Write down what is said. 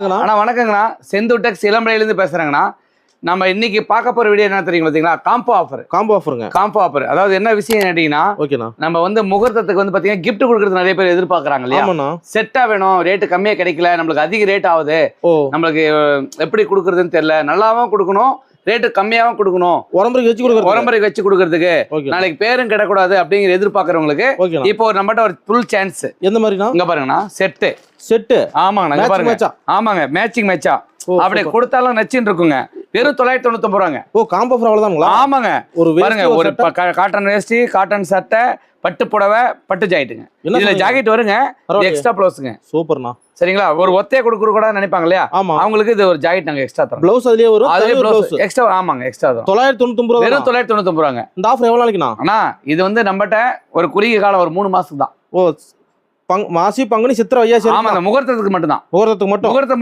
அண்ணா வணக்கங்கண்ணா. செந்துடெக்ஸ் இளம்பிள்ளையிலேருந்து பேசுகிறேங்கண்ணா. நம்ம இன்னைக்கு பார்க்க போகிற வீடியோ என்ன தெரியும் பார்த்தீங்களா? Combo offer. அதாவது என்ன விஷயம் கேட்டீங்கன்னா, ஓகேண்ணா, நம்ம வந்து முகூர்த்தத்துக்கு வந்து பார்த்தீங்கன்னா கிஃப்ட் கொடுக்குறது நிறைய பேர் எதிர்பார்க்குறாங்க இல்லையா? ஆமாண்ணா. செட்டாக வேணும், ரேட்டு கம்மியாக கிடைக்கல, நம்மளுக்கு அதிக ரேட் ஆகுது, நம்மளுக்கு எப்படி கொடுக்குறதுன்னு தெரியல, நல்லாவும் கொடுக்கணும், ரேட்டு கம்மியாகவும் கொடுக்கணும், உரம்பரைக்கு வச்சு கொடுக்கறதுக்கு, நாளைக்கு பேரும் கிடக்கூடாது அப்படிங்கிற எதிர்பார்க்குறவங்களுக்கு இப்போ நம்மகிட்ட ஒரு ஃபுல் சான்ஸ். எந்த மாதிரினா இங்க பாருங்கண்ணா, செட்டு. ஆமாங்கண்ணா, பாருங்க. ஆமாங்க, மேட்சிங் மேட்சா அப்படியே கொடுத்தாலும் நச்சுன்னு இருக்குங்க. வெறும் 999 ரூபாங்க. காம்போ ஆஃபர் அவ்வளவுதாங்களா? ஆமாங்க. பாருங்க, ஒரு காட்டன் வேஷ்டி, காட்டன் சட்டை, பட்டு புடவை, பட்டு ஜாக்கெட்டுங்க. இதுல ஜாக்கெட் வருங்க, எக்ஸ்ட்ரா ப்ளவுஸ்ங்க. சூப்பர்ண்ணா. சரிங்களா? ஒரு ஒத்தைய கொடுக்குற கூட நினைப்பாங்க இல்லையா? அவங்களுக்கு இது ஒரு ஜாக்கெட் நாங்க எக்ஸ்ட்ரா தரோம். ப்ளவுஸ் அதுலயே வரும், அதுலயே ப்ளவுஸ் எக்ஸ்ட்ரா. ஆமாங்க, எக்ஸ்ட்ரா தரோம். 999 ரூபாய். வெறும் 999 ரூபாங்க. இந்த ஆஃபர் எவ்வளவு நாளைக்குண்ணா? அண்ணா இது வந்து நம்மகிட்ட ஒரு குறுகிய காலம், ஒரு 3 மாசம் தான். மாசி பங்குனி சித்திரை வைகாசி. ஆமா, முகூர்த்தத்துக்கு மட்டும் தான். முகூர்த்தத்துக்கு மட்டும்.